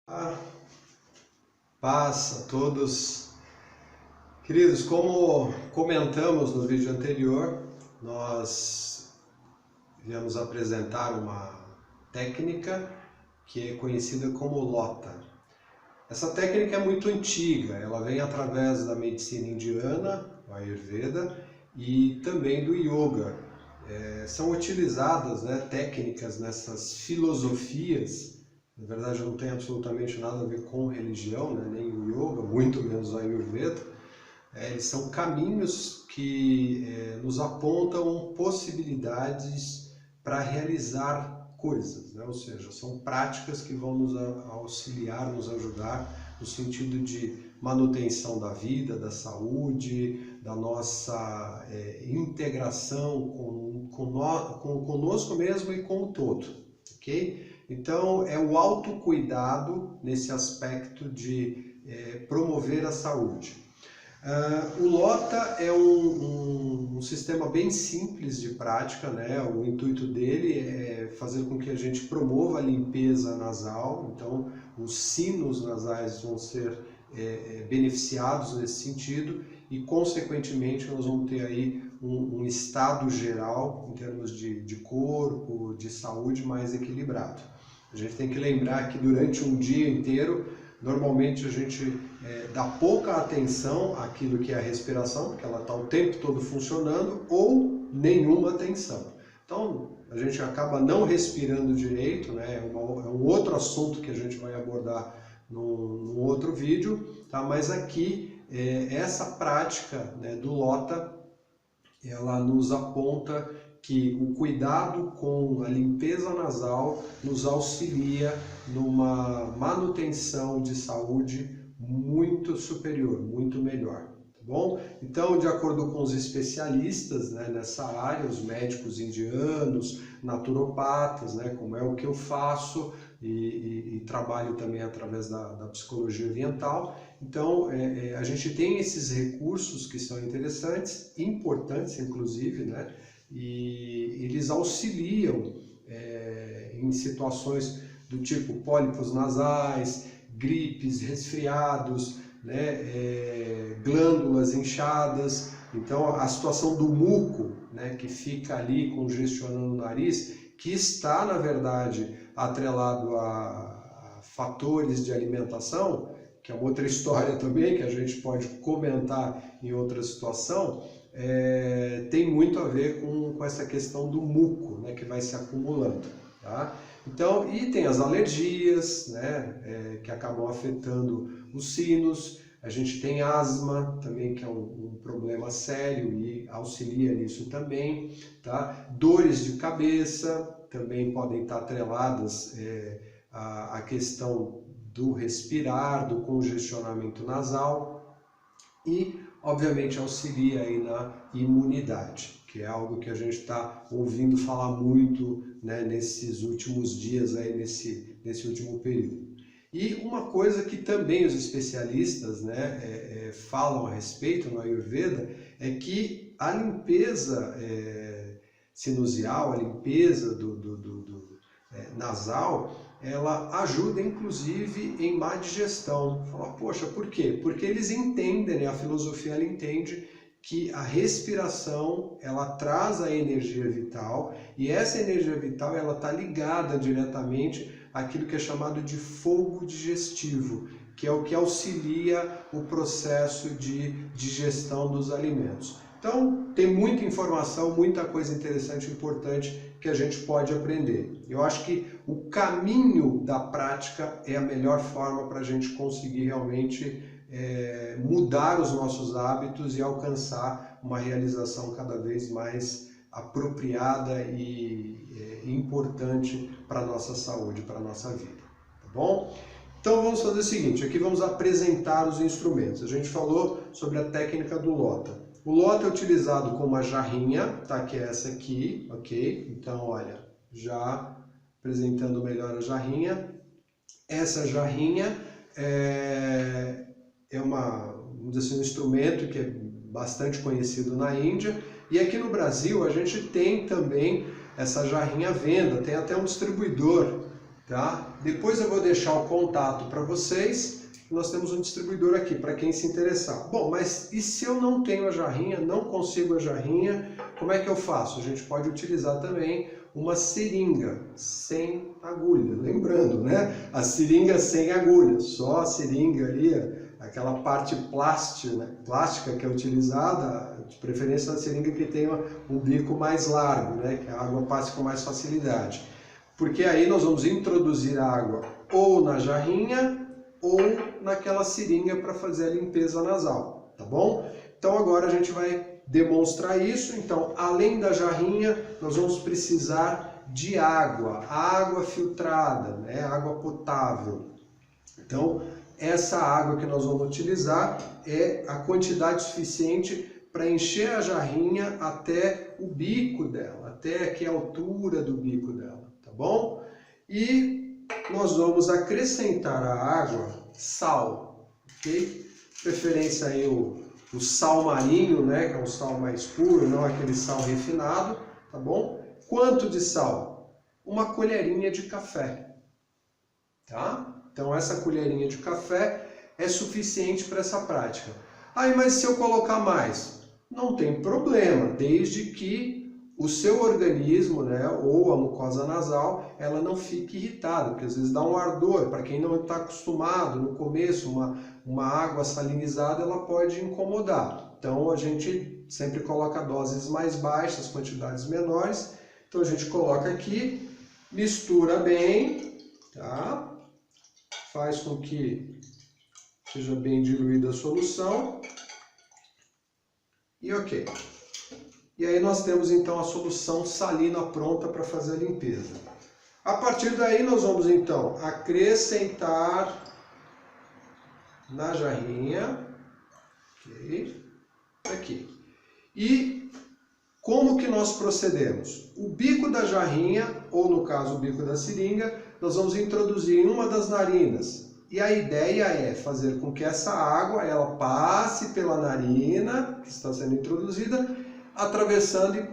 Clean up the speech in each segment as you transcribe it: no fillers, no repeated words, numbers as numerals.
Ah, paz a todos. Queridos, como comentamos no vídeo anterior, nós viemos apresentar uma técnica que é conhecida como Lota. Essa técnica é muito antiga, ela vem através da medicina indiana, o Ayurveda, e também do Yoga. São utilizadas técnicas nessas filosofias. Na verdade, não tem absolutamente nada a ver com religião, nem o yoga, muito menos o Ayurveda. Eles são caminhos que nos apontam possibilidades para realizar coisas, ou seja, são práticas que vão nos auxiliar, nos ajudar no sentido de manutenção da vida, da saúde, da nossa integração conosco mesmo e com o todo, ok? Então, é o autocuidado nesse aspecto de promover a saúde. O Lota é um sistema bem simples de prática, O intuito dele é fazer com que a gente promova a limpeza nasal, então os sinos nasais vão ser beneficiados nesse sentido e, consequentemente, nós vamos ter aí um estado geral, em termos de corpo, de saúde, mais equilibrado. A gente tem que lembrar que durante um dia inteiro, normalmente a gente dá pouca atenção àquilo que é a respiração, porque ela está o tempo todo funcionando, ou nenhuma atenção. Então, a gente acaba não respirando direito, é um outro assunto que a gente vai abordar num outro vídeo, tá? Mas aqui, essa prática do Lota, ela nos aponta que o cuidado com a limpeza nasal nos auxilia numa manutenção de saúde muito superior, muito melhor, tá bom? Então, de acordo com os especialistas nessa área, os médicos indianos, naturopatas, como é o que eu faço e trabalho também através da psicologia oriental, então a gente tem esses recursos que são interessantes, importantes inclusive, e eles auxiliam em situações do tipo pólipos nasais, gripes, resfriados, glândulas inchadas. Então, a situação do muco, que fica ali congestionando o nariz, que está, na verdade, atrelado a fatores de alimentação, que é uma outra história também, que a gente pode comentar em outra situação, tem muito a ver com essa questão do muco, que vai se acumulando, tá? Então, e tem as alergias, que acabam afetando os sinos. A gente tem asma também, que é um problema sério e auxilia nisso também, tá? Dores de cabeça também podem estar atreladas à questão do respirar, do congestionamento nasal e, obviamente, auxilia aí na imunidade, que é algo que a gente está ouvindo falar muito nesses últimos dias, aí, nesse último período. E uma coisa que também os especialistas falam a respeito no Ayurveda é que a limpeza sinusial, a limpeza nasal, ela ajuda inclusive em má digestão. Fala, poxa, por quê? Porque eles entendem, a filosofia ela entende que a respiração ela traz a energia vital e essa energia vital ela está ligada diretamente àquilo que é chamado de fogo digestivo, que é o que auxilia o processo de digestão dos alimentos. Então, tem muita informação, muita coisa interessante e importante que a gente pode aprender. Eu acho que o caminho da prática é a melhor forma para a gente conseguir realmente mudar os nossos hábitos e alcançar uma realização cada vez mais apropriada e importante para a nossa saúde, para a nossa vida, tá bom? Então vamos fazer o seguinte, aqui vamos apresentar os instrumentos. A gente falou sobre a técnica do Lota. O Lota é utilizado com uma jarrinha, tá? Que é essa aqui, ok? Então, olha, já apresentando melhor a jarrinha. Essa jarrinha vamos dizer assim, um instrumento que é bastante conhecido na Índia. E aqui no Brasil a gente tem também essa jarrinha à venda, tem até um distribuidor tá? Depois eu vou deixar o contato para vocês. Nós temos um distribuidor aqui, para quem se interessar. Bom, mas e se eu não tenho a jarrinha, não consigo a jarrinha, como é que eu faço? A gente pode utilizar também uma seringa sem agulha. Lembrando, né? A seringa sem agulha, só a seringa ali, aquela parte plástica que é utilizada, de preferência a seringa que tenha um bico mais largo, né? Que a água passe com mais facilidade. Porque aí nós vamos introduzir a água ou na jarrinha ou naquela seringa para fazer a limpeza nasal, tá bom? Então agora a gente vai demonstrar isso. Então, além da jarrinha, nós vamos precisar de água filtrada, né? Água potável. Então, essa água que nós vamos utilizar é a quantidade suficiente para encher a jarrinha até o bico dela, até aqui a altura do bico dela, tá bom? E nós vamos acrescentar à água sal, ok? Preferência aí o sal marinho, né? Que é um sal mais puro, não aquele sal refinado, tá bom? Quanto de sal? Uma colherinha de café, tá? Então essa colherinha de café é suficiente para essa prática. Aí, mas se eu colocar mais? Não tem problema, desde que o seu organismo, né, ou a mucosa nasal, ela não fique irritada, porque às vezes dá um ardor. Para quem não está acostumado, no começo, uma água salinizada, ela pode incomodar. Então a gente sempre coloca doses mais baixas, quantidades menores. Então a gente coloca aqui, mistura bem, tá? Faz com que seja bem diluída a solução. E ok. E aí nós temos então a solução salina pronta para fazer a limpeza. A partir daí nós vamos então acrescentar na jarrinha, ok, aqui. E como que nós procedemos? O bico da jarrinha, ou no caso o bico da seringa, nós vamos introduzir em uma das narinas. E a ideia é fazer com que essa água ela passe pela narina que está sendo introduzida, atravessando e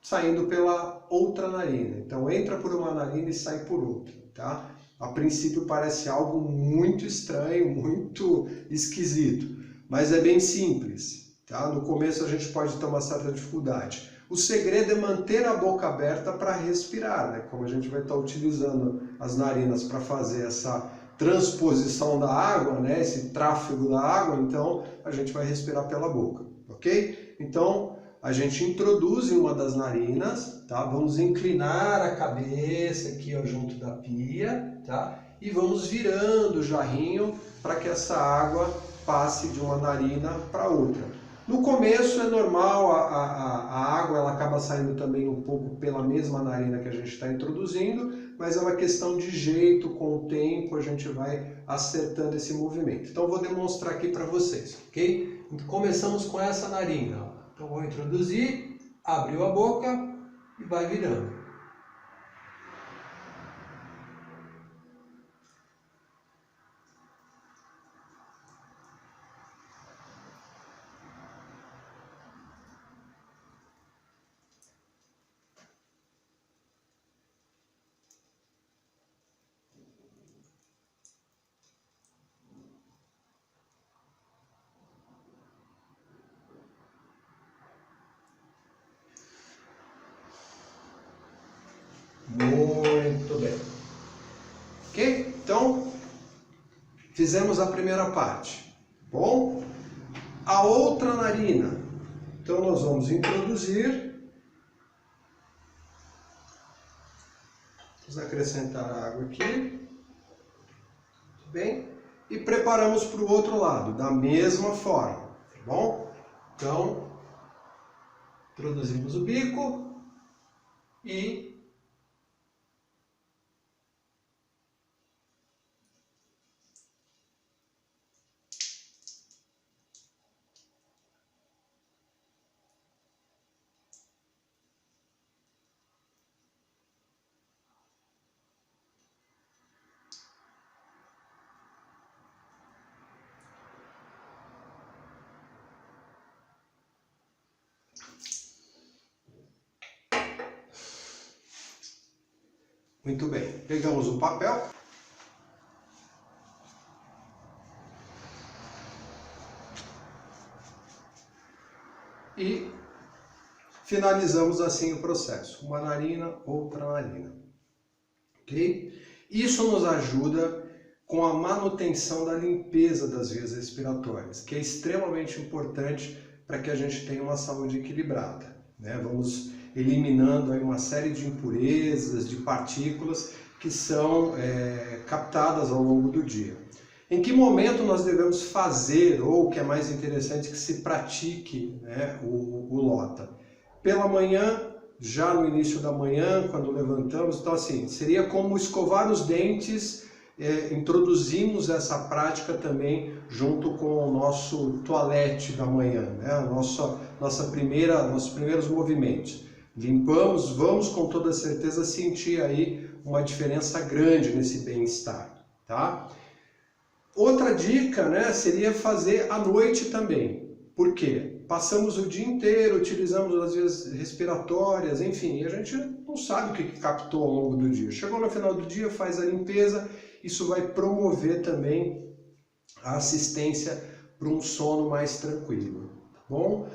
saindo pela outra narina. Então entra por uma narina e sai por outra, tá? A princípio parece algo muito estranho, muito esquisito, mas é bem simples, tá? No começo a gente pode ter uma certa dificuldade. O segredo é manter a boca aberta para respirar, né? Como a gente vai estar utilizando as narinas para fazer essa transposição da água, né? Esse tráfego da água, então a gente vai respirar pela boca, ok? Então a gente introduz em uma das narinas, tá? Vamos inclinar a cabeça aqui, ó, junto da pia, tá? E vamos virando o jarrinho para que essa água passe de uma narina para outra. No começo é normal, a água ela acaba saindo também um pouco pela mesma narina que a gente está introduzindo, mas é uma questão de jeito, com o tempo a gente vai acertando esse movimento. Então eu vou demonstrar aqui para vocês, ok? Começamos com essa narina, ó. Então vou introduzir, abriu a boca e vai virando. Muito bem. Ok? Então, fizemos a primeira parte. Bom, a outra narina. Então, nós vamos introduzir. Vamos acrescentar a água aqui. Muito bem. E preparamos para o outro lado, da mesma forma. Tá bom? Então, introduzimos o bico e Muito bem, pegamos o papel. E finalizamos assim o processo. Uma narina, outra narina. Ok? Isso nos ajuda com a manutenção da limpeza das vias respiratórias, que é extremamente importante para que a gente tenha uma saúde equilibrada, né? Vamos eliminando aí uma série de impurezas, de partículas que são captadas ao longo do dia. Em que momento nós devemos fazer, ou o que é mais interessante, que se pratique, né, o Lota? Pela manhã, já no início da manhã, quando levantamos, então assim, seria como escovar os dentes. Introduzimos essa prática também junto com o nosso toalete da manhã, né? Nossos primeiros movimentos. Limpamos, vamos com toda certeza sentir aí uma diferença grande nesse bem-estar, tá? Outra dica, né, seria fazer à noite também. Por quê? Passamos o dia inteiro, utilizamos as vias respiratórias, enfim, e a gente não sabe o que captou ao longo do dia. Chegou no final do dia, faz a limpeza, isso vai promover também a assistência para um sono mais tranquilo, tá bom?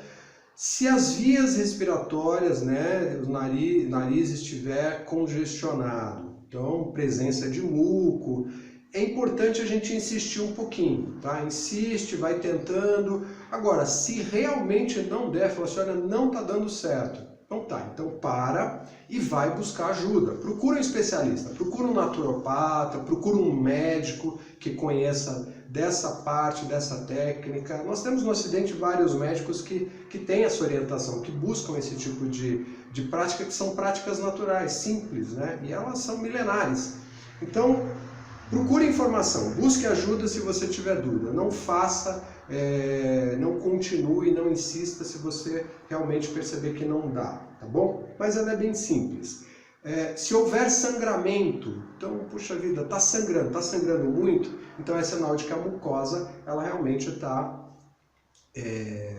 Se as vias respiratórias, né, o nariz estiver congestionado, então presença de muco, é importante a gente insistir um pouquinho, tá? Insiste, vai tentando. Agora, se realmente não der, fala assim, olha, não está dando certo. Então tá, então para e vai buscar ajuda. Procura um especialista, procura um naturopata, procura um médico que conheça dessa parte, dessa técnica. Nós temos no Ocidente vários médicos que têm essa orientação, que buscam esse tipo de prática, que são práticas naturais, simples, né? E elas são milenares. Então, procure informação, busque ajuda se você tiver dúvida. Não faça, não continue, não insista se você realmente perceber que não dá, tá bom? Mas ela é bem simples. Se houver sangramento, então, puxa vida, tá sangrando muito, então é sinal de que a mucosa, ela realmente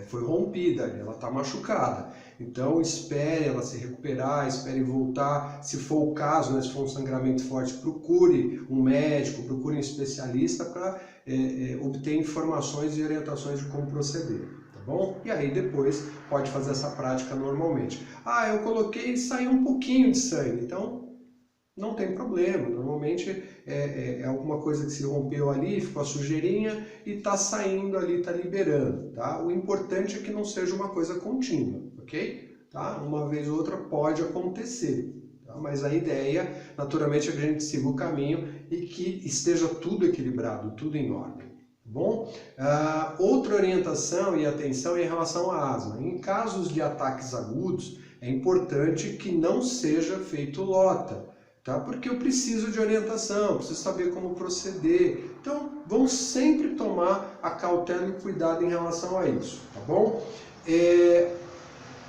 foi rompida, ela está machucada. Então espere ela se recuperar, espere voltar. Se for o caso, né, se for um sangramento forte, procure um médico, procure um especialista para obter informações e orientações de como proceder, tá bom? E aí depois pode fazer essa prática normalmente. Ah, eu coloquei e saiu um pouquinho de sangue, então não tem problema, normalmente é alguma coisa que se rompeu ali, ficou a sujeirinha e está saindo ali, está liberando, tá? O importante é que não seja uma coisa contínua, ok? Tá? Uma vez ou outra pode acontecer, tá? Mas a ideia, naturalmente, é que a gente siga o caminho e que esteja tudo equilibrado, tudo em ordem. Bom, outra orientação e atenção é em relação à asma. Em casos de ataques agudos, é importante que não seja feito Lota. Tá? Porque eu preciso de orientação, preciso saber como proceder. Então, vamos sempre tomar a cautela e o cuidado em relação a isso, tá bom?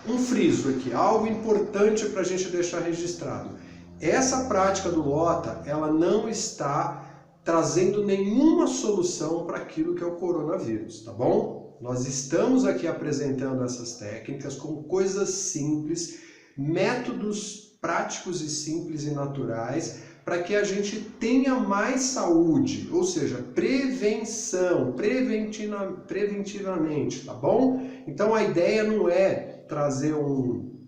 Um friso aqui, algo importante para a gente deixar registrado. Essa prática do Lota, ela não está trazendo nenhuma solução para aquilo que é o coronavírus, tá bom? Nós estamos aqui apresentando essas técnicas como coisas simples, métodos práticos e simples e naturais, para que a gente tenha mais saúde, ou seja, prevenção, preventivamente, tá bom? Então a ideia não é trazer um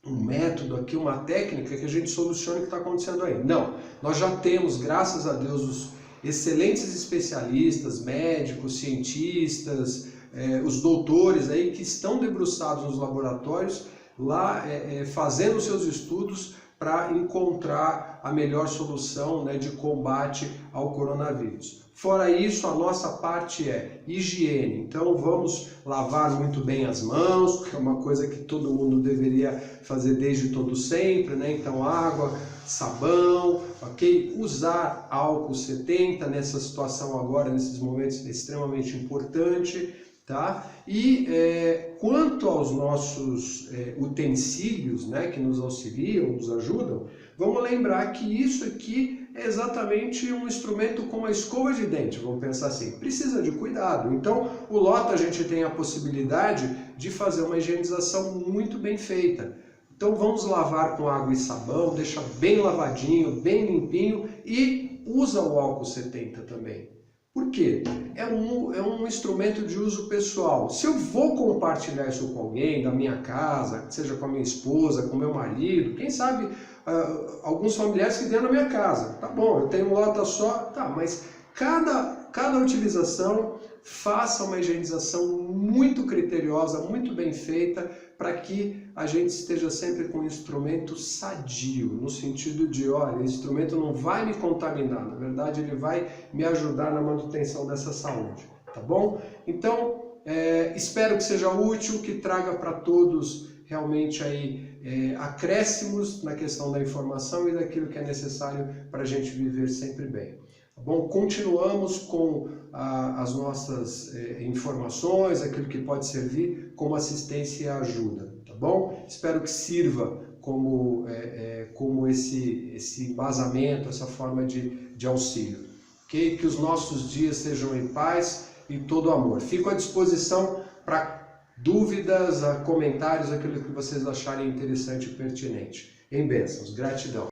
método aqui, uma técnica que a gente solucione o que está acontecendo aí. Não, nós já temos, graças a Deus, os excelentes especialistas, médicos, cientistas, os doutores aí que estão debruçados nos laboratórios, lá fazendo seus estudos para encontrar a melhor solução, né, de combate ao coronavírus. Fora isso, a nossa parte é higiene. Então vamos lavar muito bem as mãos, que é uma coisa que todo mundo deveria fazer desde todo sempre, né? Então água, sabão, ok? Usar álcool 70 nessa situação agora, nesses momentos, é extremamente importante. Tá? E quanto aos nossos utensílios, né, que nos auxiliam, nos ajudam, vamos lembrar que isso aqui é exatamente um instrumento como a escova de dente, vamos pensar assim, precisa de cuidado. Então o Lota a gente tem a possibilidade de fazer uma higienização muito bem feita. Então vamos lavar com água e sabão, deixa bem lavadinho, bem limpinho e usa o álcool 70 também. Por quê? É um instrumento de uso pessoal. Se eu vou compartilhar isso com alguém da minha casa, seja com a minha esposa, com o meu marido, quem sabe alguns familiares que dentro da minha casa. Tá bom, eu tenho lota só, tá, mas cada utilização faça uma higienização muito criteriosa, muito bem feita, para que a gente esteja sempre com um instrumento sadio, no sentido de, olha, esse instrumento não vai me contaminar, na verdade ele vai me ajudar na manutenção dessa saúde, tá bom? Então, espero que seja útil, que traga para todos realmente aí acréscimos na questão da informação e daquilo que é necessário para a gente viver sempre bem. Tá bom? Continuamos com as nossas informações, aquilo que pode servir como assistência e ajuda, tá bom? Espero que sirva como esse embasamento, essa forma de auxílio. Okay? Que os nossos dias sejam em paz e todo amor. Fico à disposição para dúvidas, comentários, aquilo que vocês acharem interessante e pertinente. Em bênçãos, gratidão.